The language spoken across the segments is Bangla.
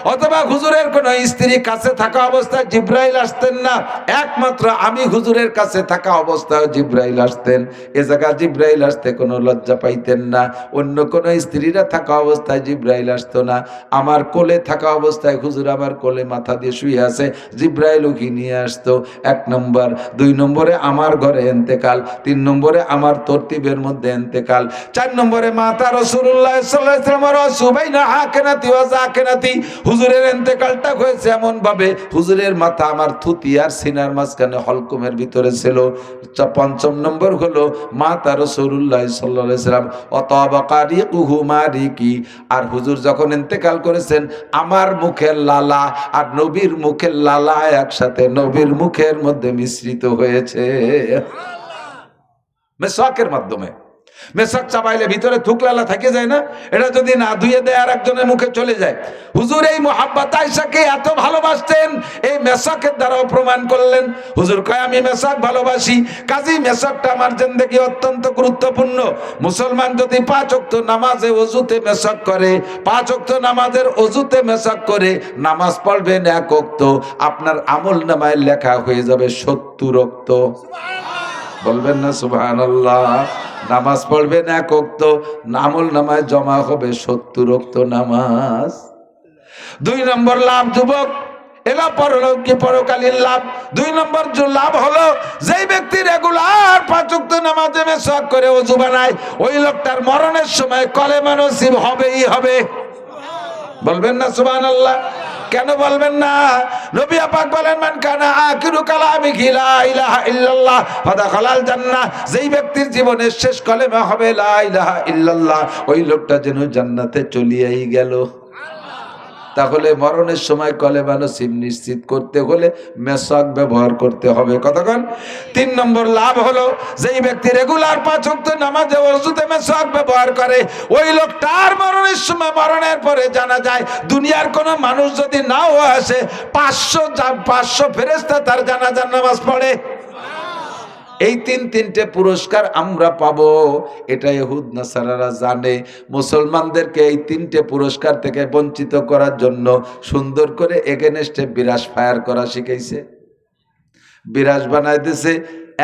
অথবা হুজুরের কোন স্ত্রী কাছে থাকা অবস্থায় জিব্রাইল আসতেন না, একমাত্র আমি হুজুরের কাছে থাকা অবস্থায় জিব্রাইল আসতেন। এ জায়গা জিব্রাইল আসতে কোনো লজ্জা পাইতেন না। অন্য কোন স্ত্রীরা থাকা অবস্থায় জিব্রাইল আসতো না। আমার কোলে থাকা অবস্থায় হুজুর আমার কোলে মাথা দিয়ে শুয়ে আছে, জিব্রাইল ওকে নিয়ে আসতো। 1 নম্বর। 2 নম্বরে আমার ঘরে ইন্তেকাল। 3 নম্বরে আমার তরতিবের মধ্যে ইন্তেকাল। 4 নম্বরে মাতা রাসূলুল্লাহ সাল্লাল্লাহু আলাইহি ওয়াসাল্লাম সুবাইনা হাকানাতি ওয়া জাকানাতি, হুজুরের ইন্তেকালটা হয়েছে এমন ভাবে হুজুরের মাথা আমার থুতি আর সিনার মাঝখানে হলকুমের ভিতরে ছিল। 5 নম্বর হলো মাতা রাসূলুল্লাহ সাল্লাল্লাহু আলাইহি ওয়াসাল্লাম অতবা কারিকুহু মারিকি, আর হুজুর যখন ইন্তেকাল করেছেন আমার মুখের লালা আর নবীর মুখের লালা একসাথে নবীর মুখের মধ্যে মিশ্রিত হয়েছে মেসওয়াকের মাধ্যমে। মেসওয়াক চাবাইলে ভিতরে থুকলালা থেকে যায় না, এটা যদি না ধুয়ে দেয় আর একজনের মুখে চলে যায়। হুজুর এই মুহাব্বত আয়েশাকে এত ভালোবাসতেন, এই মেসওয়াকের দ্বারাও প্রমাণ করলেন। হুজুর কয় আমি মেসওয়াক ভালোবাসি, কাজী মেসওয়াকটা আমার জিন্দেগি অত্যন্ত গুরুত্বপূর্ণ। মুসলমান যদি 5 ওয়াক্ত নামাজে ওযুতে মেসওয়াক করে, 5 ওয়াক্ত নামাজের ওযুতে মেসওয়াক করে নামাজ পড়বেন 1 ওয়াক্ত, আপনার আমলনামায় লেখা হয়ে যাবে 70 ওয়াক্ত। বলবেন না সুবহানাল্লাহ? নামাজ পড়বেন 1 ওয়াক্ত, আমলনামায় জমা হবে 70 ওয়াক্ত নামাজ। 2 নম্বর লাভ যুবক, এলা পরলৌকিক পরকালীন লাভ। 2 নম্বর যে লাভ হলো, যেই ব্যক্তি রেগুলার 5 ওয়াক্ত নামাজে মেসওয়াক করে ওযু বানায়, ওই লোকটার মরণের সময় কলেমা নসিব হবেই হবে। বলবেন না সুবহানাল্লাহ? কেন বলবেন না? নবী পাক বলেন মান কানা আখিরু কালামিহি লা ইলাহা ইল্লাল্লাহ ফাদাখালাল জান্নাহ, যেই ব্যক্তির জীবনের শেষ কলেমা হবে লা ইলাহা ইল্লাল্লাহ, ওই লোকটা যেন জান্নাতে চলিয়াই গেল। তাহলে মরণের সময় কলেমা নসিব নিশ্চিত করতে হলে মেসওয়াক ব্যবহার করতে হবে। কতক্ষণ? 3 নম্বর লাভ হলো, যেই ব্যক্তি রেগুলার 5 ওয়াক্ত নামাজে ওযুতে মেসওয়াক ব্যবহার করে, ওই লোকটার মরণের সময়, মরণের পরে জানা যায় দুনিয়ার কোনো মানুষ যদি নাও আসে, 500 ফেরেশতা তার জানাজার নামাজ পড়ে। এই তিনটে পুরস্কার আমরা পাবো, এটা ইহুদ নাসারারা জানে। মুসলমানদেরকে এই 3টে পুরস্কার থেকে বঞ্চিত করার জন্য সুন্দর করে এগেনস্টে বিরাস ফায়ার করা শিখাইছে। বিরাস বানাই দিছে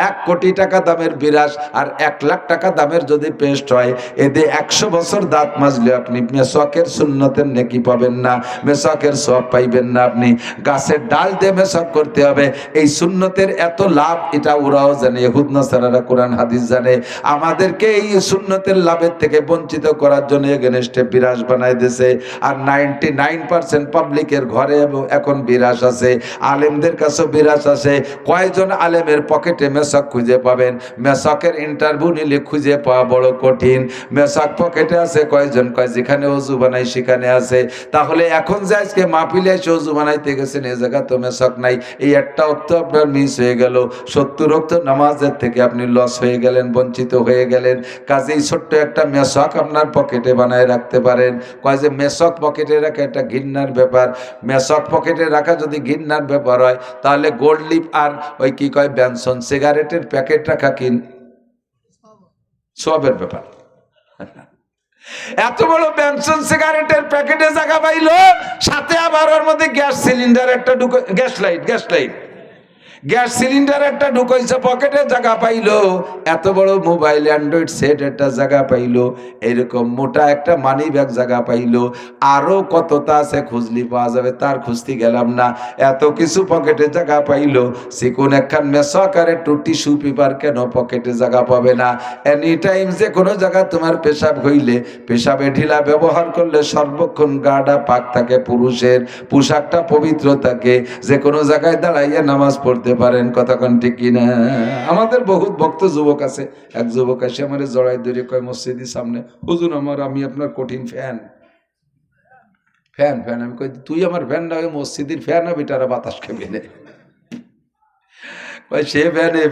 1 কোটি টাকা দামের বিরাস, আর 1 লাখ টাকা দামের যদি পেস্ট হয়, এতে 100 বছর দাঁত মাজলে আপনি মেসওয়াকের সুন্নতের নেকি পাবেন না, মেসওয়াকের সওয়াব পাইবেন না। আপনি গাছের ডাল দিয়ে মেসওয়াক করতে হবে। এই সুন্নতের এত লাভ, এটা ওরাও জানে, ইহুদ নাসারারা কোরআন হাদিস জানে। আমাদেরকে এই সুন্নতের লাভের থেকে বঞ্চিত করার জন্য এগেনস্টে বিরাস বানাই দিয়েছে। আর 99% পাবলিকের ঘরে এখন বিরাস আছে, আলেমদের কাছেও বিরাস আছে। কয়জন আলেমের পকেটে মেসওয়াক খুঁজে পাবেন? মেসওয়াকের ইন্টারভিউ নিলে খুঁজে পাওয়া বড় কঠিন। মেসওয়াক পকেটে আছে কয়জন? কয় যেখানে ওযু বানাই সেখানে আছে। তাহলে এখন যে আজকে মাহফিলে এসে ওযু বানাইতে গেছেন, এই জায়গা তো মেসওয়াক নাই, এই একটা ওয়াক্ত আপনার মিস হয়ে গেল। 70 ওয়াক্ত নামাজের থেকে আপনি লস হয়ে গেলেন, বঞ্চিত হয়ে গেলেন। কাজেই ছোট্ট একটা মেসওয়াক আপনার পকেটে বানায় রাখতে পারেন। কয় যে মেসওয়াক পকেটে রাখা একটা ঘৃণার ব্যাপার। মেসওয়াক পকেটে রাখা যদি ঘৃণার ব্যাপার হয়, তাহলে গোল্ড লিপ আর ওই কি কয় বেনসন সিগারেটের প্যাকেট রাখা কি সওয়াবের ব্যাপার? এত বড় বেনসন সিগারেটের প্যাকেটে জায়গা পাইলো, সাথে আবার ওর মধ্যে গ্যাস সিলিন্ডার একটা গ্যাস সিলিন্ডার একটা ঢুকাইছে, পকেটে জায়গা পাইলো। এত বড় মোবাইল অ্যান্ড্রয়েড সেট একটা জায়গা পাইলো, এরকম মোটা একটা মানি ব্যাগ জায়গা পাইলো। আরো কতটা আছে খুঁজলি পাওয়া যাবে, তার খুঁজতে গেলাম না। এত কিছু পকেটে জায়গা পাইলো, চিকুন একখান মেসওয়াক আর একটু টিস্যু পেপার কেন পকেটে জায়গা পাবে না? এনি টাইম যে কোনো জায়গা তোমার পেশাব হইলে, পেশাবে ঢিলা ব্যবহার করলে সর্বক্ষণ গাটা পাক থাকে, পুরুষের পোশাকটা পবিত্র থাকে, যে কোনো জায়গায় দাঁড়াইয়া নামাজ পড়তে পারেন। কতক্ষণ ঠিক কিনা? আমাদের বহুত ভক্ত যুবক আছে। এক যুবক এসে আমার জড়াই ধরে কয় মসজিদের সামনে, হুজুর আমি আপনার কঠিন ফ্যান। আমি কই তুই আমার ফ্যান না, ওই মসজিদের ফ্যান হবে, তারা বাতাস খেবে না। সে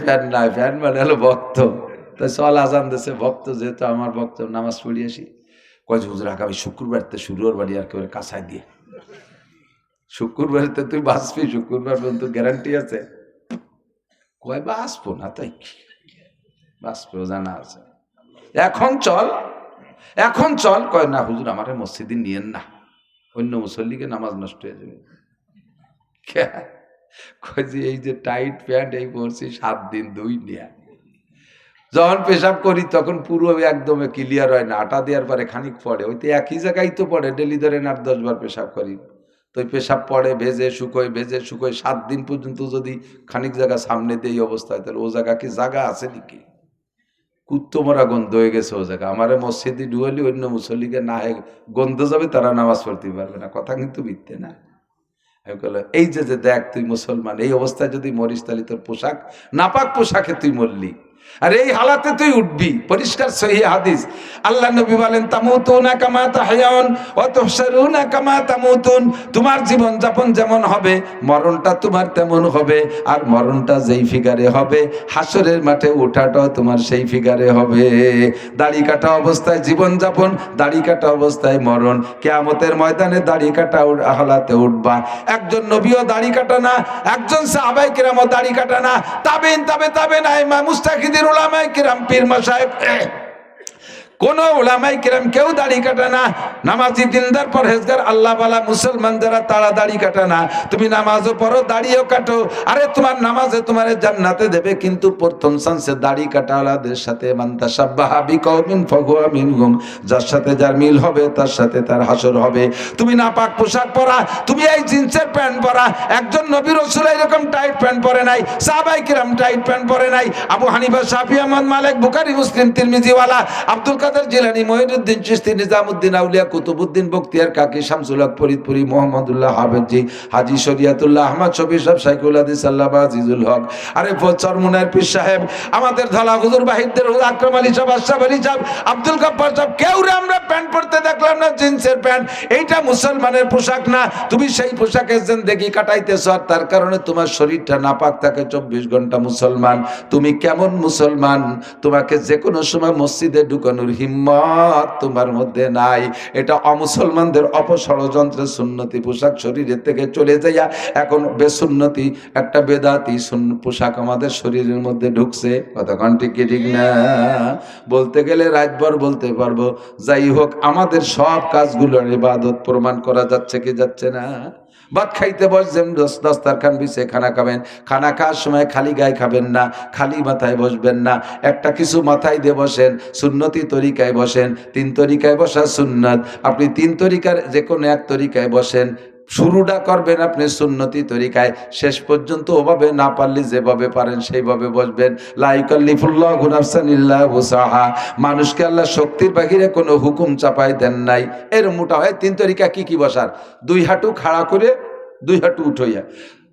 ফ্যান নাই, ফ্যান মানে হলো ভক্ত। তাই চল আজান দেশে ভক্ত, যেহেতু আমার ভক্ত, নামাজ পড়ি আসি। কয় হুজুর আগামী শুক্রবারতে শুরুর বাড়ি আর কেউ কাছায় দিয়ে, শুক্রবারতে তুই বাঁচবি, শুক্রবার পর্যন্ত গ্যারান্টি আছে? কয় বাঁচবো না, তাই বাঁচবো জানা আছে। এখন চল। কয় না হুজুর আমার মসজিদে নিয়েন না। অন্য মুসল্লিকে নামাজ নষ্ট হয়ে যাবে। এই যে টাইট প্যান্ট এই পরছি 7 দিন 2 নিয়া, যখন পেশাব করি তখন পুরো একদম ক্লিয়ার হয় না, আটা দেওয়ার পরে খানিক পড়ে, ওই তো একই জায়গায় তো পড়ে, ডেলি ধরে 8-10 বার পেশাব করি, তো ওই পেশাব পড়ে ভেজে শুকোয় 7 দিন পর্যন্ত যদি খানিক জায়গা সামনে দিয়ে অবস্থায়, তাহলে ও জায়গা কি জায়গা আছে নাকি? কুত্তমরা গন্ধ হয়ে গেছে ও জায়গা। আমার মসজিদে ডুয়ালি অন্য মুসল্লিকে না গন্ধ যাবে, তারা নামাজ পড়তে পারবে না, কথা কিন্তু মিথ্যে না। আমি বললাম এই যে দেখ তুই মুসলমান, এই অবস্থায় যদি মরিস তাহলে তোর পোশাক নাপাক পোশাকে তুই মরলি, আর এই হালাতে তুই উঠবি। পরিষ্কার সহিহ হাদিস, আল্লাহ নবী বলেন তামুতুনা কামা তাহয়াউন ওয়া তুহশারুনা কামা তামুতুন, তোমার জীবন যাপন যেমন হবে মরণটা তোমার তেমন হবে, আর মরণটা যেই ফিগারে হবে হাসরের মাঠে ওঠাটাও তোমার সেই ফিগারে হবে। দাড়ি কাটা অবস্থায় জীবন যাপন, দাড়ি কাটা অবস্থায় মরণ, কিয়ামতের ময়দানে দাড়ি কাটা হালাতে উঠবা। একজন নবীও দাড়ি কাটা না, একজন সাহাবায়ে কেরামও দাড়ি কাটা না, তাবেইন তাবেইন আইমা মুস্তাহিদিন উলামায়ে কেরাম পীর মাশায়েখ কোন উলামায়ে কেরাম কেউ দাড়ি কাটে না। নামাজি দিনদার পরহেজগার আল্লাহওয়ালা মুসলমান যারা তারা দাড়ি কাটে না। তুমি নামাজও পড়ো দাড়িও কাটো, আরে তোমার নামাজে তোমার জান্নাতে দেবে, কিন্তু প্রথম চান্সে দাড়ি কাটাওয়ালাদের সাথে মান তাশাব্বাহা বিকওমিন ফাহুয়া মিনহুম, যার সাথে যার মিল হবে তার সাথে তার হাসর হবে। তুমি নাপাক পোশাক পরা, তুমি এই জিন্সের প্যান্ট পরা, একজন নবী রাসূল এরকম টাইট প্যান্ট পরে নাই, সাহাবায়ে কেরাম টাইট প্যান্ট পরে নাই, আবু হানিফা শাফিঈ আহমদ মালিক বুখারী মুসলিম তিরমিজি ওয়ালা আব্দুল কাদের জিলানী মঈনুদ্দিন চিশতি নিজামুদ্দিন আউলিয়া কুতুবউদ্দিন বখতিয়ার কাকি শামসুল হক ফরিদপুরি মোহাম্মদুল্লাহ হাফেজি হাজী শরিয়াতুল্লাহ আহমদ শফি সাহেব শাইখুল হাদিস আল্লামা আজিজুল হক, আরে চরমুনার পীর সাহেব, আমাদের ধলা হুজুর বাহিরদের আকরাম আলী সাহেব, আশরাফ আলী সাহেব, আব্দুল গফফার সাহেব, কেউ আমরা প্যান্ট পরতে দেখলাম না, জিন্সের প্যান্ট। এইটা মুসলমানের পোশাক না। তুমি সেই পোশাকের জিন্দেগি কাটাইতেছ, আর তার কারণে তোমার শরীরটা নাপাক থাকে 24 ঘন্টা। মুসলমান তুমি কেমন মুসলমান? তোমাকে যে কোনো সময় মসজিদে ঢুকানোর হিম্মত তোমার মধ্যে নাই। এটা অমুসলমানদের অপষড়যন্ত্রের সুন্নতি পোশাক শরীরের থেকে চলে যাইয়া এখন বেসুন্নতি একটা বেদাতি পোশাক আমাদের শরীরের মধ্যে ঢুকছে। কতক্ষণ ঠিক কি ঠিক না? বলতে গেলে রাতভর বলতে পারবো। যাই হোক, আমাদের সব কাজগুলোর ইবাদত প্রমাণ করা যাচ্ছে কি যাচ্ছে না? ভাত খাইতে বসবেন, দস্তারখান বিছিয়ে খানা খাবেন, খানা খাওয়ার সময় খালি গায়ে খাবেন না, খালি মাথায় বসবেন না, একটা কিছু মাথায় দিয়ে বসেন, সুন্নতি তরিকায় বসেন। 3 তরিকায় বসা সুন্নত, আপনি 3 তরিকার যে কোনো এক তরিকায় বসেন। শুরুটা করবেন আপনি সুন্নতি তরিকায়, শেষ পর্যন্ত ওভাবে না পারলে যেভাবে পারেন সেইভাবে বসবেন। লা ইউকাল্লিফুল্লাহু নাফসান ইল্লা উসাহা, মানুষকে আল্লাহ শক্তির বাহিরে কোনো হুকুম চাপায় দেন নাই। এর মোটা হয় 3 তরিকা কি কি বসার: 2 হাঁটু খাড়া করে, 2 হাঁটু উঠাইয়া,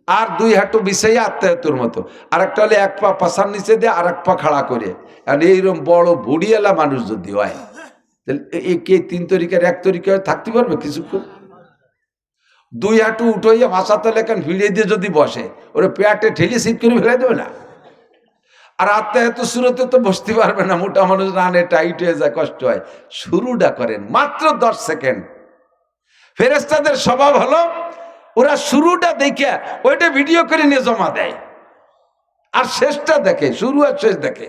আর 2 হাঁটু বিছাইয়া আত্মায়তুর মতো, আর একটা হলে 1 পা পাছার নিচে দিয়ে আর 1 পা খাড়া করে। আর এইরকম বড় বুড়িয়ালা মানুষ যদি হয়, তাহলে এই 3 তরিকার 1 তরিকায় থাকতে পারবে কিছুক্ষণ? 2 হাঁটু উঠাইয়া ভাষা তলে এখন ভিড়ে দিয়ে যদি বসে, ওরা পেটে ঠেলে সিট করে ফেলে দেবে না? আর আত্মায়তু সুরতে তো বসতে পারবে না, মোটা মানুষ রানে টাইট হয়ে যায়, কষ্ট হয়। শুরুটা করেন মাত্র 10 সেকেন্ড। ফেরেশতাদের স্বভাব হলো ওরা শুরুটা দেখে ওইটা ভিডিও করে নিয়ে জমা দেয়, আর শেষটা দেখে, শুরু আর শেষ দেখে।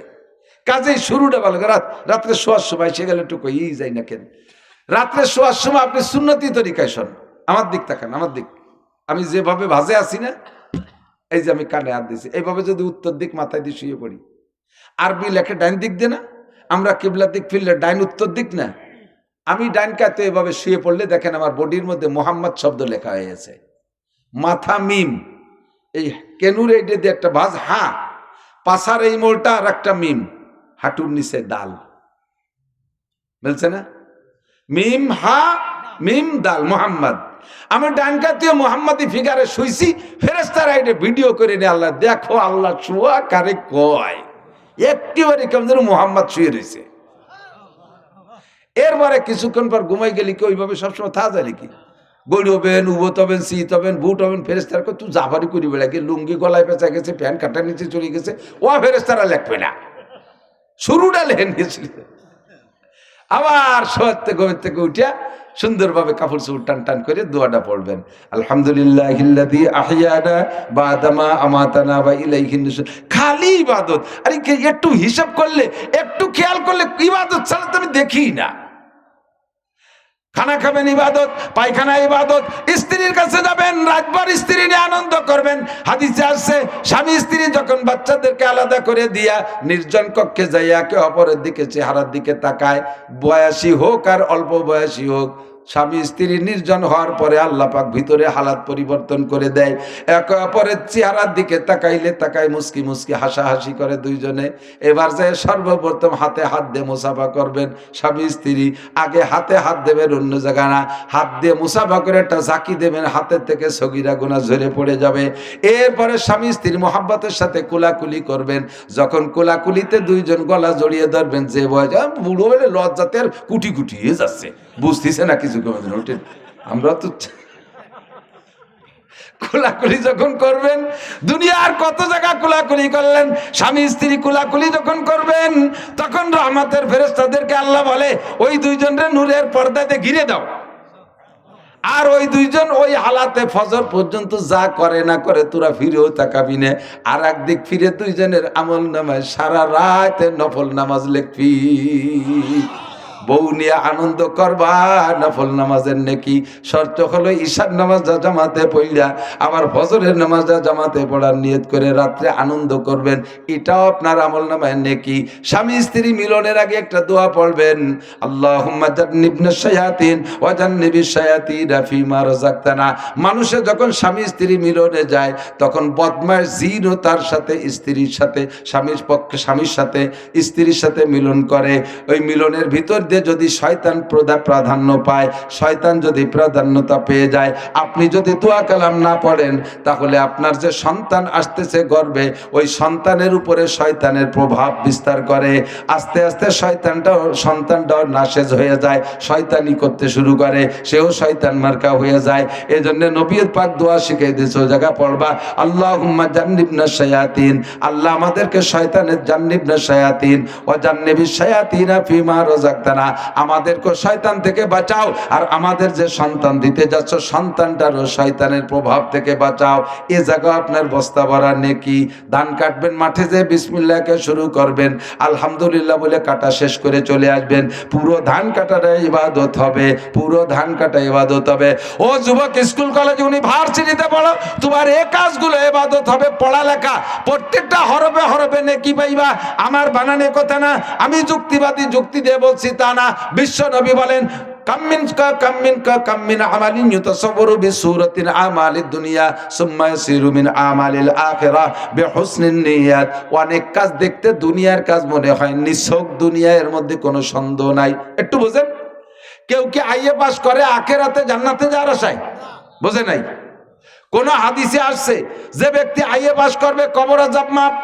কাজেই শুরুটা ভালো। রাত্রে শোয়ার সময় সে গেলে একটু কই যাই না কেন, রাত্রে শোয়ার সময় আপনি সুন্নতি তরিকায় শোন। আমার দিক তাকান, আমার দিক, আমি যেভাবে ভাজে আছি না, এই যে আমি কানে হাত দিছি, এইভাবে যদি উত্তর দিক মাথায় দিয়ে শুয়ে পড়ি, আরবি লেখে ডাইন দিক দিয়ে না, আমরা কিবলার দিক ফিরলে ডাইন উত্তর দিক না, আমি ডাইন কাতে এভাবে শুয়ে পড়লে দেখেন আমার বডির মধ্যে মোহাম্মদ শব্দ লেখা হয়ে গেছে। মাথা মিম, এই কেনুর এইটা দিয়ে একটা ভাজ, হা, পাশার এই মোলটা আর একটা মিম, হাঁটুর নিচে দাল, বলছে না? মিম হা মিম দাল মোহাম্মদ। আমি ডানকাতীয় মোহাম্মদী ফিগারে শুইছি, ফেরেশতারা এটা ভিডিও করে নিয়ে আল্লাহ দেখো, আল্লাহ শুয়া কারে কয়, একেবারে কেমন যেন মোহাম্মদ শুয়ে রয়েছে। এরপরে কিছুক্ষণ পর ঘুমাই গেলি কি ওইভাবে সবসময় থাকা যায় নাকি? বড়ি হবেন, উবত হবেন, শীত হবেন, বুট হবেন, ফেরেশতারা তুই জাফারি করি বেড়াকে, লুঙ্গি গলায় পেঁচা গেছে, প্যান্ট কাটা নিচে চলে গেছে, ও ফেরেশতারা লেখবে না, শুরুটা লেখে নিয়েছিল। আবার শোয়ার থেকে ঘুমের থেকে উঠিয়া সুন্দরভাবে কাপড় চোপড় টান টান করে দোয়াটা পড়বেন, আলহামদুলিল্লাহিল্লাযী আহইয়ানা বাদামা আমাতানা ওয়া ইলাইহিন নুশুর। খালি ইবাদত। আরে একটু হিসাব করলে, একটু খেয়াল করলে ইবাদত ছাড়া তো আমি দেখি না। খানা খাবেন ইবাদত, পায়খানা ইবাদত, স্ত্রীর কাছে যাবেন, রাতভর স্ত্রী নিয়ে আনন্দ করবেন। হাদিসে আসছে স্বামী স্ত্রী যখন বাচ্চাদেরকে আলাদা করে দিয়া নির্জন কক্ষে যাই একে অপরের দিকে চেহারার দিকে তাকায়, বয়সী হোক আর অল্প বয়সী হোক, স্বামী স্ত্রী নির্জন হওয়ার পরে আল্লাহ পাক ভিতরে হালাত পরিবর্তন করে দেয়। একে অপরের চেহারার দিকে তাকাইলে তাকায় মুস্কি মুস্কি হাসাহাসি করে দুইজনে। এবার যে সর্বপ্রথম হাতে হাত দিয়ে মুসাফা করবেন স্বামী স্ত্রী, আগে হাতে হাত দেবেন অন্য জায়গা না, হাত দিয়ে মুসাফা করে একটা ঝাঁকি দেবেন, হাতের থেকে সগীরা গুনাহ ঝরে পড়ে যাবে। এরপরে স্বামী স্ত্রী মোহাব্বতের সাথে কোলাকুলি করবেন। যখন কোলাকুলিতে দুইজন গলা জড়িয়ে ধরবেন, যে বয়স বুড়ো হলে লজ্জাতে আর কুটি কুটি হয়ে যাচ্ছে, বুঝতেছে না কিছু। আমরা তো কোলাকুলি যখন করবেন, দুনিয়ার কত জায়গা কোলাকুলি করলেন, স্বামী স্ত্রী কোলাকুলি যখন করবেন তখন রহমতের ফেরেশতাদেরকে আল্লাহ বলে ওই দুইজনের নূরের পর্দাতে ঘিরে দাও। আর ওই দুইজন ওই হালাতে ফজর পর্যন্ত যা করে না করে তোরা ফিরেও তাকাবি না। আর একদিক ফিরে দুইজনের আমল নামায় সারা রাত নফল নামাজ লিখবি। বউ নিয়ে আনন্দ করবা, নফল নামাজের নেকি শর্ত হলো ঈশার নামাজটা জামাতে পড়া আবার ফজরের নামাজটা জামাতে পড়ার নিয়ত করে রাত্রে আনন্দ করবেন, এটাও আপনার আমল নামায় নেকি। স্বামী স্ত্রী মিলনের আগে একটা দোয়া পড়বেন, আল্লাহুম্মা জান্নিবনা শায়াতিন ওয়া জান্নিবিশ শায়াতিনা ফীমা রাযাকতানা। মানুষে যখন স্বামী স্ত্রী মিলনে যায় তখন বদমাশ জিনও তার সাথে স্ত্রীর সাথে স্বামীর পক্ষে স্বামীর সাথে স্ত্রীর সাথে মিলন করে। ওই মিলনের ভিতর যদি শয়তান প্রাধান্য পায়, শয়তান যদি প্রাধান্যতা পেয়ে যায়, আপনি যদি দোয়া কালাম না পড়েন তাহলে আপনার যে সন্তান আসতেছে গর্ভে, ওই সন্তানের উপরে শয়তানের প্রভাব বিস্তার করে। আস্তে আস্তে সন্তানটাও নাশেজ হয়ে যায়, শয়তানি করতে শুরু করে, সেও শয়তান মার্কা হয়ে যায়। এই জন্য নবী পাক দোয়া শিখিয়ে দিয়েছে, ওই জায়গা পড়বা আল্লাহুম্মা জান্নিবনা শায়াতিন, আল্লাহ আমাদেরকে শয়তানের জান্নিবনা শায়াতিন ওয়া জান্নিবিশ শায়াতিনা ফীমা রাযাকতানা, আমাদেরকে শয়তান থেকে বাঁচাও, আর আমাদের যে সন্তান দিতে যাচ্ছ সন্তানটারও শয়তানের প্রভাব থেকে বাঁচাও। এ জায়গা আপনার বস্তা ভরা নেকি। ধান কাটবেন, মাঠে যে বিসমিল্লাহকে শুরু করবেন, আলহামদুলিল্লাহ বলে কাটা শেষ করে চলে আসবেন। পুরো ধান কাটাটা ইবাদত হবে, পুরো ধান কাটা ইবাদত হবে। ও যুবক, স্কুল কলেজ ইউনিভার্সিটিতে পড়ো, তোমার এই কাজগুলো ইবাদত হবে। পড়ালেখা প্রত্যেকটা হরফে হরফে নেকি পাইবা। আমার বানানে কথা না, আমি যুক্তিবাদী যুক্তি দিয়ে বলছি তা না। বিশ্ব নবী বলেন কাম্মিন আমালিন ইউতাসাওয়ারু বিসূরাতিন আমালিদ দুনিয়া সুম্মা ইয়াসিরু মিন আমালিল আখিরাহ বিহুসনিন নিয়াত। অনেক কাজ দেখতে দুনিয়ার কাজ মনে হয়, নিছক দুনিয়া, এর মধ্যে কোনো সন্দেহ নাই। একটু বুঝেন, কেউ কি আইএ পাস করে আখিরাতে জান্নাতে যাওয়ার আশায়? বুঝে নাই? কোন হাদিসে আসছে যে ব্যক্তি আইএ পাস করবে কবর আযাব মাফ,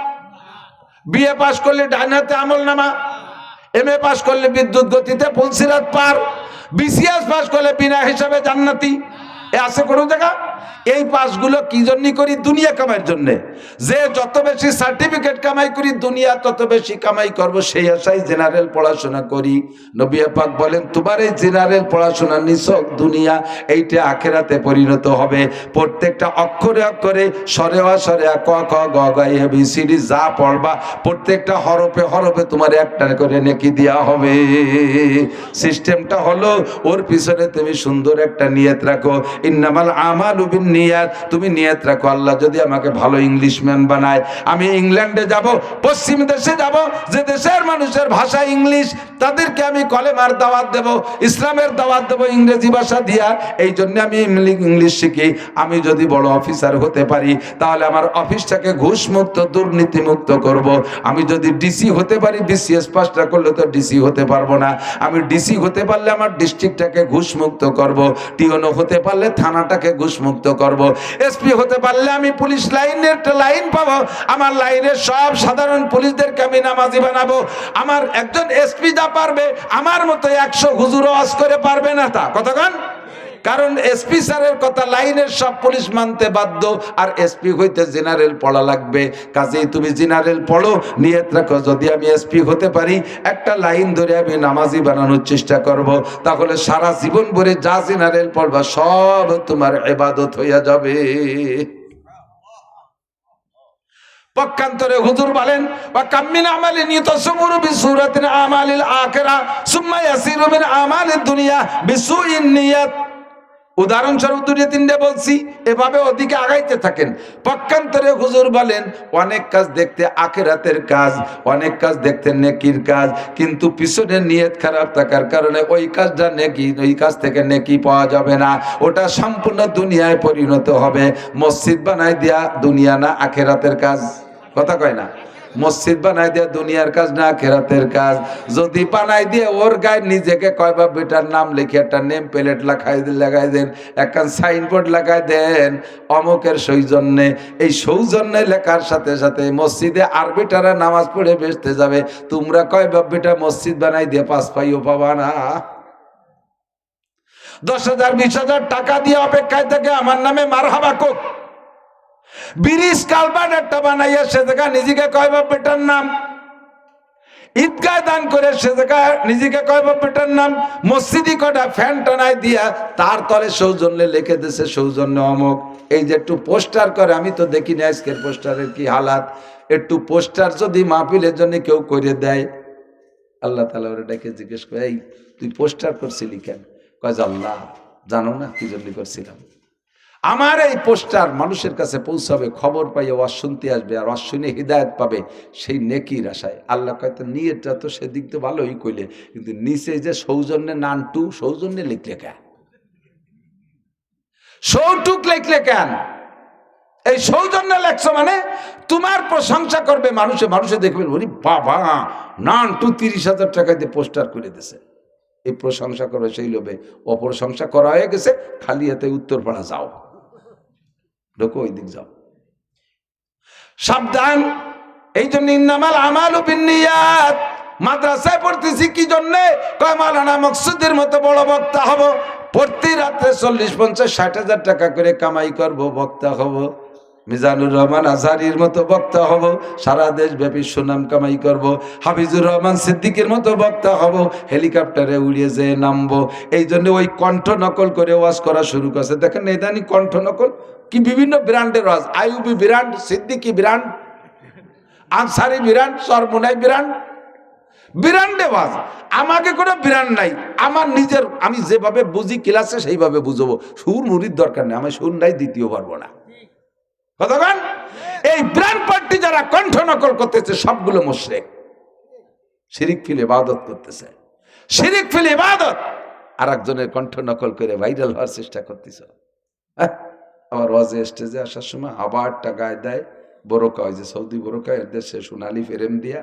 বিএ পাস করলে ডাইনাতে আমল নামা, এমএ পাস করলে বিদ্যুৎ গতিতে পুলসিরাত পার, বিসিএস পাস করলে বিনা হিসাবে জান্নাতি। এ আছে কোনো জায়গা? এই পাসগুলো কি জন্য করি? দুনিয়া কামাইয়ের জন্য। যে যত বেশি সার্টিফিকেট কামাই করি দুনিয়া তত বেশি কামাই করব, সেই আশায় জেনারেল পড়াশোনা করি। নবী পাক বলেন তোমার এই জেনারেল পড়াশোনা নিছক দুনিয়া, এইটা আখিরাতে পরিণত হবে। প্রত্যেকটা অক্ষরে অক্ষরে, সরে অ সরে আ ক খ গ ঘ এ বি সি ডি যা পড়বা প্রত্যেকটা হরফে হরফে তোমার একটা করে নেকি দেওয়া হবে। সিস্টেমটা হলো ওর পিছনে তুমি সুন্দর একটা নিয়ত রাখো, ইন্নামাল আমালু বিন্নিয়াত। তুমি নিয়ত রাখো আল্লাহ যদি আমাকে ভালো ইংলিশম্যান বানায়, আমি ইংল্যান্ডে যাব, পশ্চিম দেশে যাব, যে দেশের মানুষের ভাষা ইংলিশ, তাদেরকে আমি কলেমার দাওয়াত দেব, ইসলামের দাওয়াত দেব ইংরেজি ভাষা দিয়া। এই জন্য আমি ইংলিশ শিখি। আমি যদি বড় অফিসার হতে পারি তাহলে আমার অফিসটাকে ঘুষ মুক্ত দুর্নীতি মুক্ত করব। আমি যদি ডিসি হতে পারি, বিসিএস পাসটা করলে তো ডিসি হতে পারবো না, আমি ডিসি হতে পারলে আমার ডিস্ট্রিক্টটাকে ঘুষ মুক্ত করব, টিওনো হতে পারলে থানাটাকে ঘুষ মুক্ত করব, এসপি হতে পারলে আমি পুলিশ লাইনের একটা লাইন পাবো, আমার লাইনের সব সাধারণ পুলিশদেরকে আমি নামাজি বানাবো। আমার একজন এসপি যা পারবে আমার মতো 100 হুজুর ওয়াজ করে পারবে না। তা কতক্ষণ? কারণ এসপি স্যারের কথা লাইনের সব পুলিশ মানতে বাধ্য, আর এসপি হইতে জেনারেল পড়া লাগবে। কাজেই তুমি জেনারেল পড়ো, নিয়ত রাখো যদি আমি এসপি হতে পারি একটা লাইন ধরে আমি নামাজি বানানোর চেষ্টা করব, তাহলে সারা জীবন ভরে যা জেনারেল পড়বা সব তোমার ইবাদত হইয়া যাবে। পক্ষান্তরে হুজুর বলেন ওয়া কামিন আমালিন ইতাসাওয়ারু বিসূরাতিন আমালিল আখিরাহ সুম্মা ইয়াসিরু মিন আমালিদ দুনিয়া বিসুইন নিয়াত। উদাহরণস্বরূপ দুটো তিনটে বলছি, এভাবে ওদিকে আগাইতে থাকেন। পক্ষান্তরে হুজুর বলেন অনেক কাজ দেখতে আখিরাতের কাজ, অনেক কাজ দেখতে নেকির কাজ, কিন্তু পিছনে নিয়ত খারাপ থাকার কারণে ওই কাজটা নেকি, ওই কাজ থেকে নেকি পাওয়া যাবে না, ওটা সম্পূর্ণ দুনিয়ায় পরিণত হবে। মসজিদ বানাই দেয়া দুনিয়া না আখিরাতের কাজ? কথা কয় না? মসজিদ বানাই দেয়া দুনিয়ার কাজ না আখিরাতের কাজ? যদি বানাই দিয়ে ওর গায়ে নিজেকে কয় বা বেটার নাম লিখে একটা নেম প্লেট লাগাই দেন, একটা সাইনবোর্ড লাগাই দেন অমুকের সৌজন্যে, এই সৌজন্যে লেখার সাথে সাথে মসজিদে আর বেটারা নামাজ পড়ে বেসতে যাবে, তোমরা কয় বা বেটা মসজিদ বানাই দিয়ে 5 পাইও পাবা না। 10,000 20,000 টাকা দিয়ে অপেক্ষায় থেকে আমার নামে মারহাবা কোক, ব্রিজ কালভার্ট একটা বানাইয়া সে জায়গায় নিজেকে কয় বাপ বেটার নাম, ঈদগাহ দান করে সে জায়গায় নিজেকে কয় বাপ বেটার নাম, মসজিদি কটা ফ্যান টানাই দিয়া তার তলে সৌজন্যে লিখে দিয়েছে সৌজন্য অমুক। এই যে একটু পোস্টার করে, আমি তো দেখি না আজকের পোস্টারের কি হালাত, একটু পোস্টার যদি মাহফিলের জন্য কেউ করে দেয়, আল্লাহ তাআলা ওরে ডেকে জিজ্ঞেস করে এই তুই পোস্টার করছিলি কেন? কয় যে আল্লাহ জানো না কি জন্য করছিলাম, আমার এই পোস্টার মানুষের কাছে পৌঁছাবে, খবর পাইয়ে ওয়াজ শুনতে আসবে, আর ওয়াজ শুনে হিদায়াত পাবে, সেই নেকির আশায়। আল্লাহ কয়তো নিয়তটা তো সেদিক তো ভালোই কইলে, কিন্তু নিচে যে সৌজন্যে নানটু সৌজন্যে লিখলে কেন, সৌটুক লিখলে কেন? এই সৌজন্য লেখছো মানে তোমার প্রশংসা করবে মানুষে, মানুষে দেখবে ওরে বাবা নানটু 30,000 টাকা দিয়ে পোস্টার করে দিয়েছে, এই প্রশংসা করবে, সেই লোভে অপ্রশংসা করা হয়ে গেছে, খালি হাতে উত্তরপাড়া যাও, ঢোকো ওই দিক যাও, সাবধান। এই জন্য ইন্নামাল আমালু বিন্নিয়াত। মাদ্রাসায় পড়তেছি কি জন্যে? কয় মাওলানা মকসুদের মতো বড় বক্তা হব, প্রতি রাত্রে 40-50-60,000 টাকা করে কামাই করব, বক্তা হব, মিজানুর রহমান আজহারির মতো বক্তা হব, সারা দেশ ব্যাপী সুনাম কামাই করব, হাফিজুর রহমান সিদ্দিকের মতো বক্তা হব, হেলিকপ্টারে উড়িয়ে যেয়ে নামবো। এই জন্য ওই কণ্ঠ নকল করে ওয়াজ করা শুরু করছে। দেখেন নেদানি কণ্ঠ নকল কি বিভিন্ন ব্র্যান্ডের ওয়াজ, Ayubi brand, Siddiqui brand, Ansari brand, Charmonai brand, ব্র্যান্ডে ওয়াজ। আমাকে কোনো ব্র্যান্ড নাই, আমার নিজের, আমি যেভাবে বুঝি ক্লাসে সেইভাবে বুঝবো, সুর মুড়ির দরকার নেই, আমি সুর নাই দ্বিতীয় পারবো না। কতক্ষণ এই ব্র্যান্ড পার্টি যারা কণ্ঠ নকল করতেছে সবগুলো মুশরিক, শিরিক ফিল ইবাদত করতেছে, শিরিক ফিল ইবাদত। আর একজনের কণ্ঠ নকল করে ভাইরাল হওয়ার চেষ্টা করতেছে। আবার ওয়াজে স্টেজে আসার সময় আবার টাকায় দেয় বোরকা, হয় যে সৌদি বোরকা, এর দেশে সোনালি ফ্রেম দিয়া,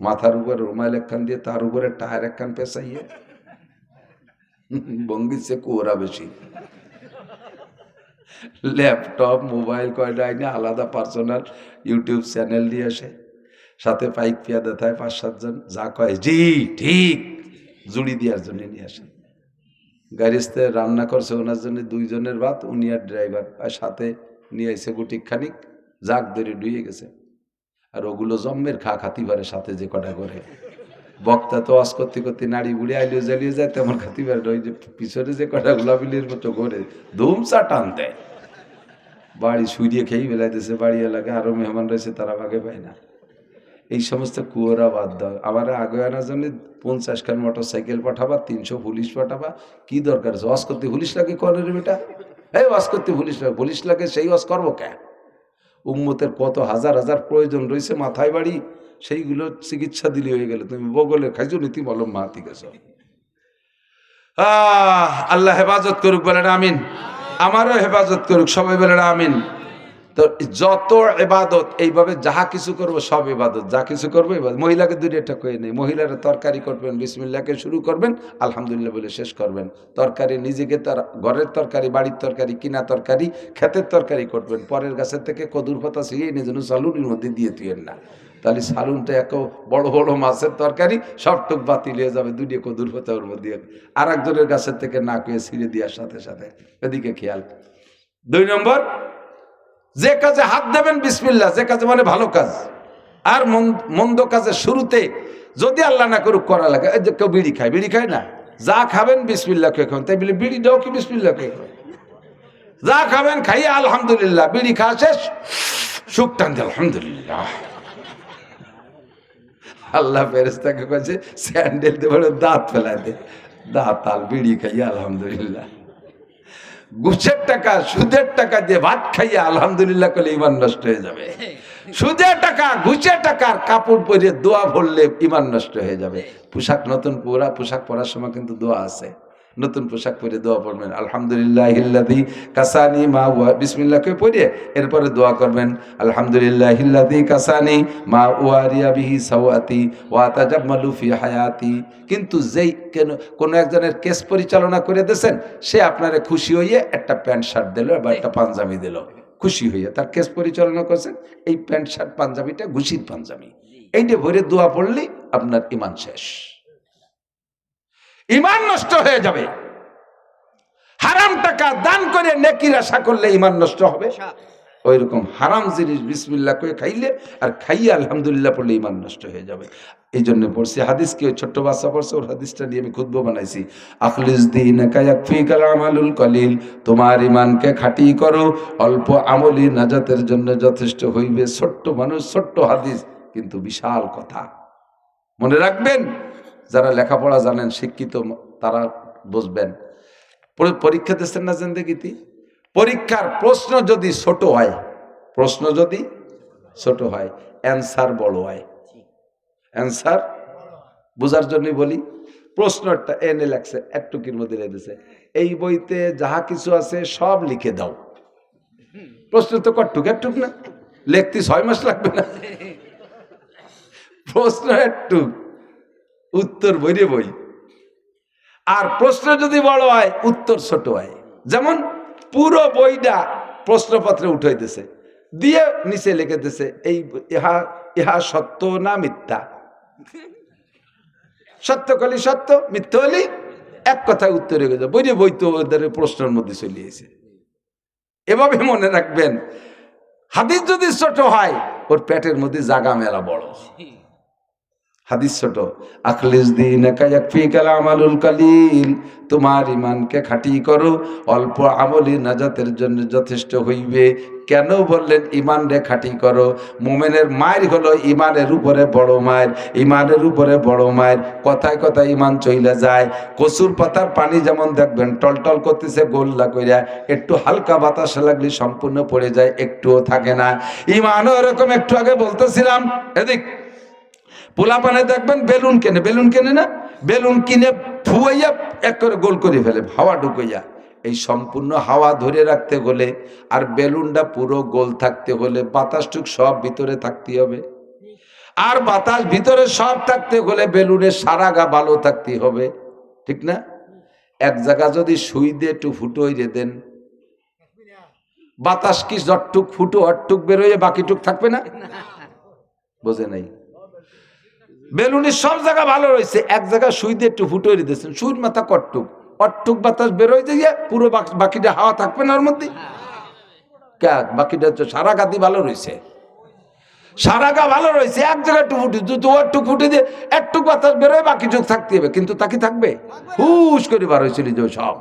মাথার উপরে রুমাইল একখান দিয়ে, তার উপরে টায়ার একখান পেঁচাইয়ে, ভঙ্গিছে কুয়ারা বেশি, ল্যাপটপ মোবাইল কয়টা আইনে আলাদা পার্সোনাল ইউটিউব চ্যানেল নিয়ে আসে, সাথে পাইক পিয়াদা থাকে 5-7 জন, যা কয় জি ঠিক জুড়ি দেওয়ার জন্য নিয়ে আসে। গাড়িতে রান্না করছে ওনার জন্য 2 জনের ভাত, উনি আর ড্রাইভার, আর সাথে নিয়ে আসে গুটি খানিক, জাগ ধরে ডুয়ে গেছে। আর ওগুলো জম্মের খাতি পারে, সাথে যে কটা করে বক্তা তো ওয়াজ করতে করতে নাড়ি বুড়ি আইলিয়ে জ্বালিয়ে যায়, তেমন খাতি পারে, ওই যে পিছনে যে কটা গোলাপিলির মতো করে ধুমসা টান দেয়, বাড়ি শুইয়ে খেয়েই বেলাইতেছে, বাড়ি এলাকায় আরো মেহমান রয়েছে, তারা ভাগে পায় না। এই সমস্ত কুয়োরা বাদ দাও। আবার আগে আনার জন্য 50 খান মোটরসাইকেল পাঠাবা, 300 পুলিশ পাঠাবা, কি দরকার আছে? ওয়াজ করতে পুলিশ লাগে করে রে বেটা, এই ওয়াজ করতে পুলিশ লাগে, সেই ওয়াজ করবো কেন? উম্মতের কত হাজার হাজার প্রয়োজন রয়েছে মাথায় বাড়ি, সেইগুলো চিকিৎসা দিলে হয়ে গেলে, তুমি বগলে খাইছো নীতি বলো মা, ঠিক আছে। আল্লাহ হেফাজত করুক, বলেন আমিন। আমারও হেফাজত করুক, সবাই বলেন আমিন। তো যত ইবাদত এইভাবে যাহা কিছু করবো সব ইবাদত, যা কিছু করবো ইবাদত। মহিলাকে দুইটা কয়ে নেই, মহিলারা তরকারি করবেন, বিসমিল্লাহকে শুরু করবেন, আলহামদুলিল্লাহ বলে শেষ করবেন। তরকারি নিজেকে তার ঘরের তরকারি, বাড়ির তরকারি, কিনা তরকারি, ক্ষেতের তরকারি করবেন, পরের গাছের থেকে কদুর পাতা ছিঁড়িয়ে নিয়ে যেন সালুনের মধ্যে দিয়ে তুইয়েন না, তাহলে সালুনটা এক বড় বড় মাছের তরকারি সবটুক বাতিল হয়ে যাবে, 2 কদুর পাতা ওর মধ্যে, আর একজনের গাছের থেকে না কুয়ে ছিঁড়ে দেওয়ার সাথে সাথে। এদিকে খেয়াল। 2 নম্বর, যে কাজে হাত দেবেন বিসমিল্লাহ, যে কাজে মানে ভালো কাজ, আর মন্দ কাজের শুরুতে যদি আল্লাহ না করুক করা লাগে, এই যে কেউ বিড়ি খায় না, যা খাবেন বিসমিল্লাহ কে খান, তাই বলে বিড়িটাও কি বিসমিল্লাহ কে খান? যা খাবেন খাইয়ে আলহামদুলিল্লাহ, বিড়ি খাওয়া শেষ, সুখ টান দিয়ে আলহামদুলিল্লাহ। আল্লাহ ফেরেশতাকে কইছে স্যান্ডেল দিয়ে বলে দাঁত ফেলায় দে, দাঁত আল বিড়ি খাইয়া আলহামদুলিল্লাহ। ঘুষের টাকা সুদের টাকা দিয়ে ভাত খাইয়া আলহামদুলিল্লাহ করলে ইমান নষ্ট হয়ে যাবে। সুদের টাকা ঘুষের টাকার কাপড় পরে দোয়া পড়লে ইমান নষ্ট হয়ে যাবে। পোশাক নতুন পোশাক পরার সময় কিন্তু দোয়া আছে, নতুন পোশাক পরে দোয়া পড়বেন আলহামদুলিল্লাহিল্লাযী কাসানি মা ওয়া বিসমিল্লাহ কে পড়ে এরপরে দোয়া করবেন আলহামদুলিল্লাহিল্লাযী কাসানি মা ওয়ারিয়া বিহি সাওয়াতি ওয়া তাজাম্মালু ফি হায়াতি। কিন্তু যেই কোন একজনের কেস পরিচালনা করে দেন, সে আপনারে খুশি হইয়ে একটা প্যান্ট শার্ট দিল বা একটা পাঞ্জাবি দিল, খুশি হইয়া তার কেস পরিচালনা করছেন, এই প্যান্ট শার্ট পাঞ্জাবিটা ঘুষির পাঞ্জাবি, এইটা ভরে দোয়া পড়লে আপনার ঈমান শেষ, ঈমান নষ্ট হয়ে যাবে। হারাম টাকা দান করে নেকির আশা করলে ঈমান নষ্ট হবে। ওইরকম হারাম জিনিস বিসমিল্লাহ করে খাইলে আর খাইয়ে আলহামদুলিল্লাহ পড়লে ঈমান নষ্ট হয়ে যাবে। এই জন্য পড়ছি হাদিস, কি ওই ছোট্ট বাচ্চা পড়ছে, ওর হাদিসটা দিয়ে আমি খুতবা বানাইছি। আখলিস দীনাকা ইয়াকফিকাল আমালুল কলিল, তোমার ঈমানকে খাঁটি করো, অল্প আমলই নাজাতের জন্য যথেষ্ট হইবে। ছোট্ট মানুষ, ছোট্ট হাদিস, কিন্তু বিশাল কথা। মনে রাখবেন, যারা লেখাপড়া জানেন, শিক্ষিত, তারা বুঝবেন। পরীক্ষা দিচ্ছেন না জিন্দেগিতে, পরীক্ষার প্রশ্ন যদি ছোট হয়, প্রশ্ন যদি ছোট হয়, অ্যান্সার বড় হয়। অ্যান্সার বোঝার জন্যই বলি, প্রশ্নটা এনে লাগছে একটুকির মধ্যে রেখেছে, এই বইতে যাহা কিছু আছে সব লিখে দাও। প্রশ্ন তো কটুক একটুক না, লিখতে 6 মাস লাগবে না। প্রশ্ন একটু, উত্তর বইরে বই। আর প্রশ্ন যদি বড় হয়, উত্তর ছোট হয়। যেমন পুরো বইটা প্রশ্নপত্রে উঠাইতেছে, দিয়ে নিচে লিখে দিতেছে এই ইহা ইহা সত্য না মিথ্যা, সত্য কলি সত্য, মিথ্যা হলি এক কথায় উত্তর হয়ে গেছে। বইরে বই তো ওদের প্রশ্নের মধ্যে চলে এসে। এভাবে মনে রাখবেন, হাদিস যদি ছোট হয়, ওর পেটের মধ্যে জাগা মেলা বড়। হাদিস ছোট, আখলিস দীনাকা ইয়াকফিকাল আমালুল কলিল, তোমার ঈমানকে খাঁটি করো, অল্প আমলই নাজাতের জন্য যথেষ্ট হইবে। কেন বললেন ঈমান রে খাঁটি করো? মুমিনের মায়ের হলো ঈমানের উপরে বড় মায়ের, ঈমানের উপরে বড় মায়ের। কথায় কথায় ঈমান চইলা যায়। কচুর পাতার পানি যেমন দেখবেন টলটল করতেছে গোল্লা কইরা, একটু হালকা বাতাস লাগলে সম্পূর্ণ পড়ে যায়, একটুও থাকে না। ঈমানও এরকম। একটু আগে বলতেছিলাম, এদিক পোলা পানে দেখবেন বেলুন কেনে, বেলুন কেনে না, বেলুন কিনে ফুয়াইয়া এক করে গোল করে ফেলে, হাওয়া ঢুকাইয়া। এই সম্পূর্ণ হাওয়া ধরে রাখতে হলে আর বেলুনটা পুরো গোল থাকতে হলে বাতাসটুক সব ভিতরে থাকতে হবে। আর বাতাস ভিতরে সব থাকতে হলে বেলুনের সারা গা ভালো থাকতে হবে, ঠিক না? এক জায়গা যদি সুই দিয়ে একটু ফুটো হইরে দেন, বাতাস কি যতটুক ফুটো অটটুক বেরোয়, বাকিটুক থাকবে না? বোঝে নাই? বেলুনের সব জায়গা ভালো রয়েছে, এক জায়গা সুই দিয়ে একটু ফুটো হইরে দিয়েছেন, সুইর মাথা কটটুক, অটটুক বাতাস বেরোয় দিয়ে পুরো বাকিটা হাওয়া থাকবে না ওর মধ্যে? বাকিটা হচ্ছে সারা গাদি ভালো রয়েছে, সারা গা ভালো রয়েছে, এক জায়গায় একটু ফুটে একটু ফুটে দিয়ে একটু বাতাস বেরোয়, বাকিটুক থাকতে হবে, কিন্তু তাকে থাকবে হুশ করে বার হয়েছিল যে সব।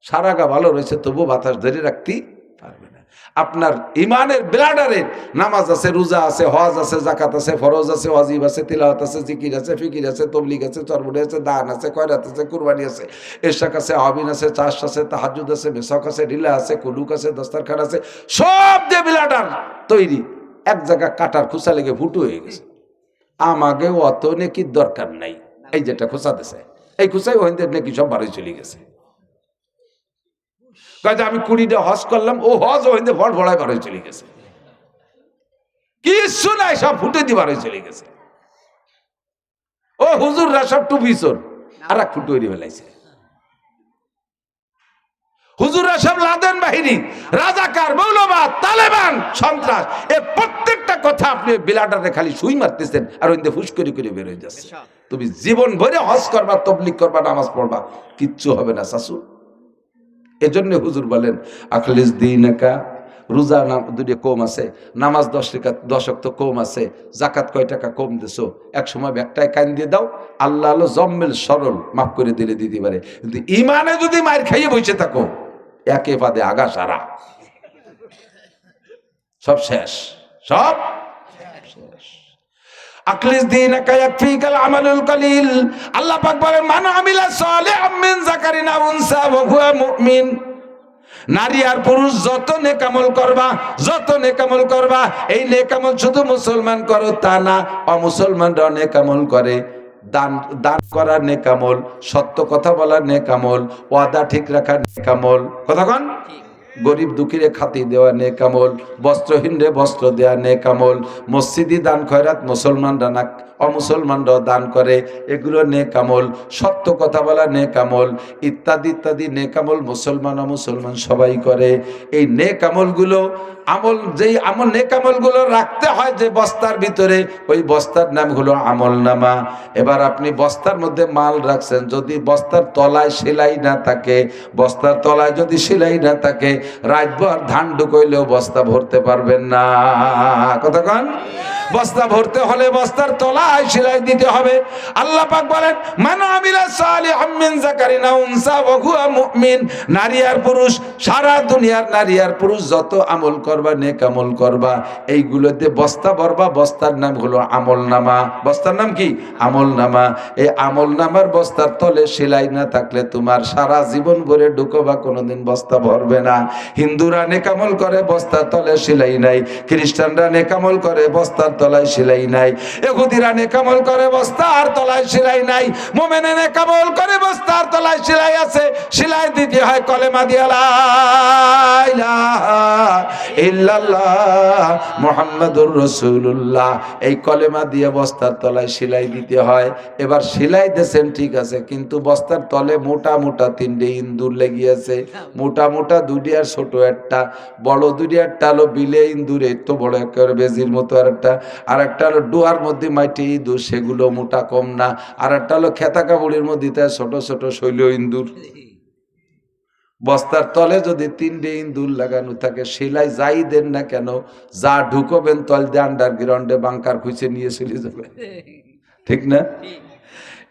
সারা গা ভালো রয়েছে, তবু বাতাস ধরে রাখতে পারবে না। আপনার ইমানের ব্লাডারে নামাজ আছে, রোজা আছে, হজ আছে, জাকাত আছে, ফরজ আছে, ওয়াজিব আছে, তিলাওয়াত আছে, জিকির আছে, ফিকির আছে, তবলিগ আছে, চরবুড়ি আছে, দান আছে, খয়রাত আছে, কুরবানি আছে, ইরশাক আছে, আবিন আছে, চাষ আছে, তাহাজ্জুদ আছে, মেসাক আছে, ঢিলা আছে, কুলুক আছে, দস্তারখান আছে, সব যে ব্লাডার তৈরি, এক জায়গা কাটার খুঁচা লেগে ফুটো হয়ে গেছে। আমাকে অত নেকির দরকার নাই, এই যেটা খুঁচা দিছে, এই খুঁচাই ওখান নাকি সব বাড়ি চলে গেছে। আমি 20টা হজ করলাম, ও হজ ওখানে ফল ভরায় বার হয়ে চলে গেছে, কিছু নাই, সব ফুটে দিয়ে বার হয়ে চলে গেছে। ও হুজুররা সব টুপি চোর, আর এক ফুটো হয়ে ফেলাইছে। হুজুররা সব লাদেন বাহিনী, রাজাকার, মৌলবাদ, তালেবান, সন্ত্রাস, এর প্রত্যেকটা কথা আপনি বিলাডারে খালি সুই মারতেছেন আর ওইদিকে ফুস করে করে বের হয়ে যাচ্ছে। তুমি জীবন ভরে হজ করবা, তবলিগ করবা, নামাজ পড়বা, কিচ্ছু হবে না শাশু। এজন্য হুজুর বলেন আখলিস দীনাকা, রোজা দুটো কম আছে, নামাজ 10 ওয়াক্ত কম আছে, জাকাত কয় টাকা কম দিছো, এক সময় ব্যাগটায় কান দিয়ে দাও, আল্লাহ আলো জম্মেল সরল মাফ করে দিলে দিতে পারে। কিন্তু ইমানে যদি মায়ের খাইয়ে বসে থাকো, একে বাদে আগা সারা, সব শেষ, সব শেষ। আখলিস দীনাকা ইয়াকফিকাল আমালুল কলিল। আল্লাহ পাক বলেন মান আমিলা সালিহাম মিন যাকারিন আও উনসা ওয়া হুয়া মুমিন। নারী আর পুরুষ যত নেক আমল করবা, যত নেক আমল করবা, এই নেক আমল শুধু মুসলমান করো তা না, অমুসলমানরা নেক আমল করে। দান করার নেক আমল, সত্য কথা বলার নেক আমল, ওয়াদা ঠিক রাখার নেক আমল, কথা কন, গরিব দুঃখীরে খাতি দেওয়া নেক আমল, বস্ত্রহীনরে বস্ত্র দেওয়া নেক আমল, মসজিদি দান খয়রাত মুসলমানরা না অমুসলমানরাও দান করে, এগুলো নেক আমল, সত্য কথা বলা নেক আমল, ইত্যাদি ইত্যাদি নেক আমল মুসলমান অমুসলমান সবাই করে। এই নেক আমলগুলো যেই আমল নেক আমলগুলো রাখতে হয় যে বস্তার ভিতরে, ওই বস্তার নাম হলো আমল নামা। এবার আপনি বস্তার মধ্যে মাল রাখছেন, যদি বস্তার তলায় সেলাই না থাকে, বস্তার তলায় যদি সেলাই না থাকে, রাতভর ধান ঢুকইলেও বস্তা ভরতে পারবেন না, কথা কন। বস্তা ভরতে হলে বস্তার তলায় সেলাই দিতে হবে। আল্লাহ পাক বলেন মান আমিলা সালিহাম মিন যাকারিন আও উনসা ওয়া হুয়া মুমিন। নারী আর পুরুষ, সারা দুনিয়ার নারী আর পুরুষ যত আমল করবা, নেক আমল করবা, এইগুলোতে বস্তা ভরবা, বস্তার নাম হলো আমল নামা। বস্তার নাম কি? আমল নামা। এই আমল নামার বস্তার তলে সেলাই না থাকলে তোমার সারা জীবন ভরে ঢুকবা, কোনোদিন বস্তা ভরবে না। হিন্দুরা নেক আমল করে, বস্তার তলে সেলাই নাই। খ্রিস্টানরা নেক আমল করে, বস্তার তলায় সেলাই নাই। ইহুদিরা নেক আমল করে, বস্তার তলায় সেলাই নাই। মুমিনে নেক আমল করে, বস্তার তলায় সেলাই আছে। সেলাই দিতে হয় কলেমা দিয়ে লা ইলাহা ইল্লাল্লাহ মুহাম্মাদুর রাসূলুল্লাহ, এই কলেমা দিয়ে বস্তার তলায় সেলাই দিতে হয়। এবার সেলাই দেন ঠিক আছে, কিন্তু বস্তার তলে মোটা মোটা তিনটে ইন্দুর লেগিয়েছে। মোটা মোটা দুটি আর ছোট একটা, বড় দুটি একটা হলো বিলে ইন্দুর, এই তো বড় একেবারে বেজির মতো, আর একটা হলো ডোয়ার মধ্যে মাটি ইঁদুর, সেগুলো মোটা কম না। আর একটা হলো খেতা কাপড়ের মধ্যে ছোট ছোট শৈল ইন্দুর। বস্তার তলে যদি তিনটে ইন্দুর লাগানো থাকে, সেলাই যাই দেন না কেন, যা ঢুকবেন তল দিয়ে আন্ডারগ্রাউন্ডে বাংকার খুঁজে নিয়ে চলে যাবে, ঠিক না?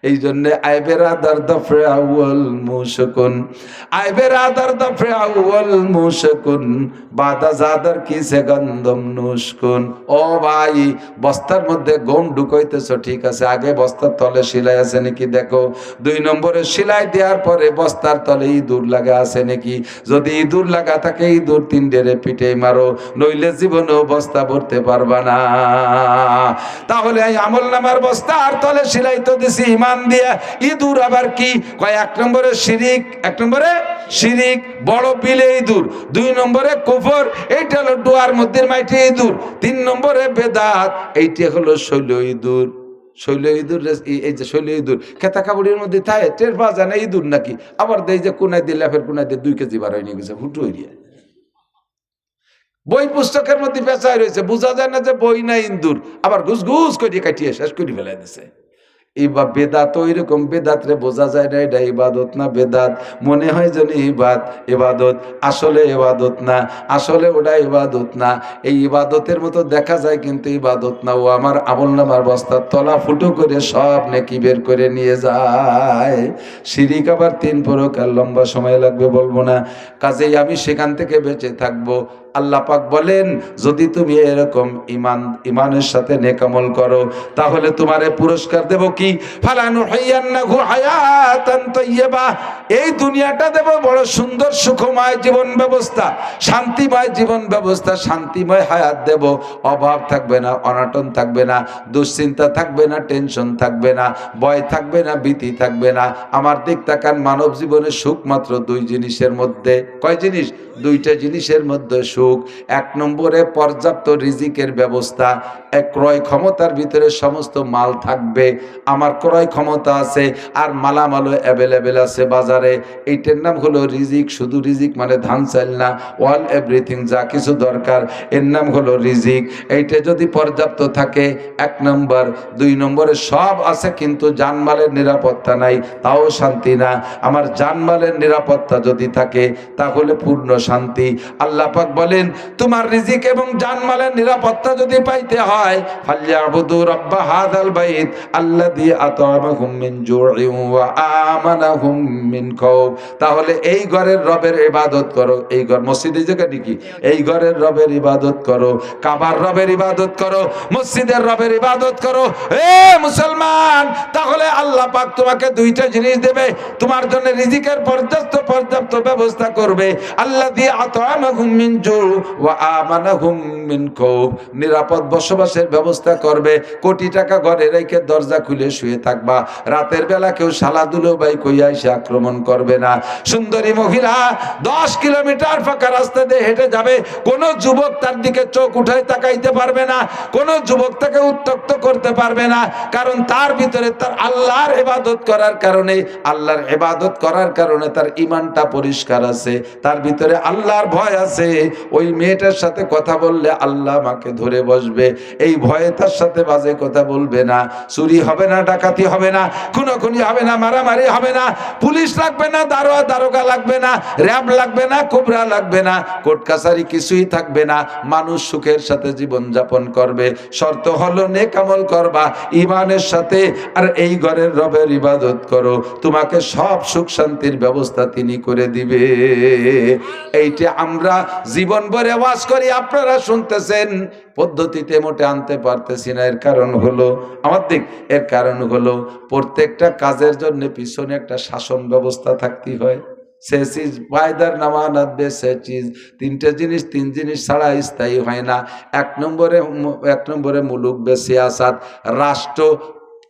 এই জন্য আই বেরাদার দফরে আউয়াল মুশকুন, আই বেরাদার দফরে আউয়াল মুশকুন, বাদা জাদার কিসে গন্ধম নুশকুন। ও ভাই, বস্তার মধ্যে গম ঢুকাইতেছ ঠিক আছে, আগে বস্তার তলে সেলাই আছে নাকি দেখো। 2 নম্বরে সেলাই দেওয়ার পরে বস্তার তলে ইঁদুর লাগা আছে নাকি। যদি ইঁদুর লাগা থাকে, ইঁদুর 3 পিঠে মারো, নইলে জীবনেও বস্তা ভরতে পারবা না। তাহলে এই আমল নামার বস্তার তলে সেলাই তো দিছি ইমান দিয়া, ইঁদুর আবার কি কয়? 1 নম্বরে শিরিক, 1 নম্বরে শিরিক, বড় বিলে ইঁদুর। 2 নম্বরে কুফর, এইটা হলো ডোয়ার মধ্যে মাইটে ইঁদুর। 3 নম্বরে বেদাত, এইটা হলো শৈল ইঁদুর। শৈল ইঁদুর, এই যে শৈল ইঁদুর খেতা কাপড়ের মধ্যে থাকে, টের পাওয়া যায় না ইঁদুর নাকি। আবার দেয় যে কোনায় দিয়ে লেফের কোনায় দিয়ে 2 কেজি বার হয়ে নিয়ে গেছে, ফুটো হইয়া। বই পুস্তকের মধ্যে পেঁচায় রয়েছে, বোঝা যায় না যে বই না ইন্দুর, আবার ঘুষ ঘুষ করে কাটিয়ে শেষ করে ফেলাই দিছে। এইবার বেদাত ওই রকম, বেদাত রে বোঝা যায় না এটা ইবাদত না বেদাত, মনে হয় যেন ইবাদত, আসলে ইবাদত না, আসলে ওটা ইবাদত না। এই ইবাদতের মতো দেখা যায় কিন্তু ইবাদত না। ও আমার আমলনামার বস্তার তলা ফুটো করে সব নেকি বের করে নিয়ে যায়। শিরিক আবার 3 প্রকার, লম্বা সময় লাগবে বলবো না, কাজেই আমি সেখান থেকে বেঁচে থাকবো। আল্লাহ পাক বলেন যদি তুমি এরকম ইমানের সাথে নেক আমল করো, তাহলে তোমারে পুরস্কার দেব কি? ফালানুহিয়ান্নাহু হায়াতান তাইয়্যিবা, এই দুনিয়াটা দেব বড় সুন্দর সুখময় জীবন ব্যবস্থা, শান্তিময় জীবন ব্যবস্থা, শান্তিময় হায়াত দেব। অভাব থাকবে না, অনটন থাকবে না, দুশ্চিন্তা থাকবে না, টেনশন থাকবে না, ভয় থাকবে না, ভীতি থাকবে না। আমার দিক তাকান, মানব জীবনের সুখ মাত্র 2 জিনিসের মধ্যে। কয় জিনিস? 2টা জিনিসের মধ্যে সুখ। 1 নম্বরে পর্যাপ্ত রিজিকের ব্যবস্থা, ক্রয় ক্ষমতার ভিতরে সমস্ত মাল থাকবে, আমার ক্রয় ক্ষমতা আছে আর মালামালও অ্যাভেলেবেল আছে বাজারে, এইটার নাম হলো রিজিক। শুধু রিজিক মানে ধান চাল না, অল এভরিথিং, যা কিছু দরকার এর নাম হলো রিজিক। এইটা যদি পর্যাপ্ত থাকে 1 নম্বর। 2 নম্বরে সব আছে কিন্তু জানমালের নিরাপত্তা নাই, তাও শান্তি না। আমার জানমালের নিরাপত্তা যদি থাকে তাহলে পূর্ণ শান্তি। আল্লাহ পাক বলে বলেন তোমার রিজিক এবং জানমালের নিরাপত্তা যদি পাইতে হয় ফালইয়াবুদু রাব্ব হাযাল বাইত আল্লাযী আত'আমাহুম মিন জু'ইন ওয়া আমানাহুম মিন খাউফ। তাহলে এই ঘরের রবের ইবাদত করো। এই ঘর মসজিদের জায়গা নাকি? এই ঘরের রবের ইবাদত করো, কাবার রবের ইবাদত করো, মসজিদের রবের ইবাদত করো। এ মুসলমান, তাহলে আল্লাহ পাক তোমাকে দুইটা জিনিস দেবে, তোমার জন্য রিজিকের পর্যাপ্ত ব্যবস্থা করবে। আল্লাযী আত'আমাহুম মিন জু' ওয়া আমানাহুম মিন খাউফ, নিরাপদ বসবাসের ব্যবস্থা করবে। কোটি টাকা ঘরে রেখে দরজা খুলে শুয়ে থাকবা, রাতের বেলা কেউ শালাদুলো বাই কইয়া এসে আক্রমণ করবে না। সুন্দরী মহিলা 10 কিলোমিটার ফাঁকা রাস্তা দিয়ে হেঁটে যাবে, কোন যুবক তার দিকে চোখ উঠায় তাকাইতে পারবে না, কোন যুবক তাকে উত্ত্যক্ত করতে পারবে না, কারণ তার ভিতরে তার আল্লাহর ইবাদত করার কারণে তার ঈমানটা পরিষ্কার আছে, তার ভিতরে আল্লাহর ভয় আছে। ওই মেয়েটার সাথে কথা বললে আল্লাহ আমাকে ধরে বসবে, এই ভয়ে তার সাথে বাজে কথা বলবে না। চুরি হবে না, ডাকাতি হবে না, খুনোখুনি হবে না, মারামারি হবে না, পুলিশ লাগবে না, দারোগা লাগবে না, র‍্যাব লাগবে না, কোবরা লাগবে না, কোর্ট কাছারি কিছুই থাকবে না। মানুষ সুখের সাথে জীবন যাপন করবে। শর্ত হলো নেক আমল করবা ঈমানের সাথে, আর এই ঘরের রবের ইবাদত করো, তোমাকে সব সুখ শান্তির ব্যবস্থা তিনি করে দিবে। এইটা আমরা জীবন ভরে ওয়াজ করি, আপনারা শুনতেছেন, পদ্ধতিতে মোটে আনতে পারতেছি না। এর কারণ হলো প্রত্যেকটা কাজের জন্য পিছনে একটা শাসন ব্যবস্থা থাকতে হয়। সে চিজ পায়দার নামানাত বে সে চিজ, তিনটে জিনিস, তিন জিনিস ছাড়া স্থায়ী হয় না। এক নম্বরে মুলুক বে সিয়াসাত, রাষ্ট্র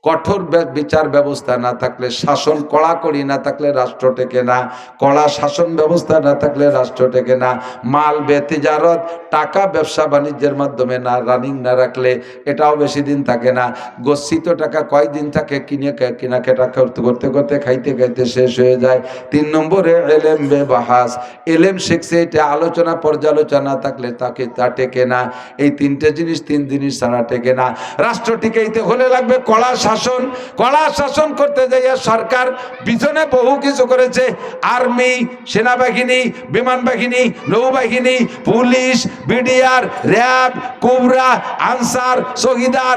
কঠোর বিচার ব্যবস্থা না থাকলে, শাসন কড়াকড়ি না থাকলে রাষ্ট্র টেকে না, কড়া শাসন ব্যবস্থা না থাকলে রাষ্ট্র টেকে না। মাল বেতিজারত, টাকা ব্যবসা বাণিজ্যের মাধ্যমে না রানিং না রাখলে এটাও বেশি দিন থাকে না। গচ্ছিত টাকা কয়দিন থাকে, কেনাকাটা করতে করতে খাইতে খাইতে শেষ হয়ে যায়। 3 নম্বরে এলেম বে বাহাস, এলেম শিখছে, এটা আলোচনা পর্যালোচনা থাকলে তাকে তা টেকে না। এই তিনটে জিনিস, 3 জিনিস ছাড়া টেকে না। রাষ্ট্র টিকাইতে হলে লাগবে কড়া শাসন করতে যাইয়া সরকার পিছনে বহু কিছু করেছে। আর্মি, সেনাবাহিনী, বিমান বাহিনী, নৌবাহিনী, police, BDR, RAB, Cobra, Ansar, শহীদার,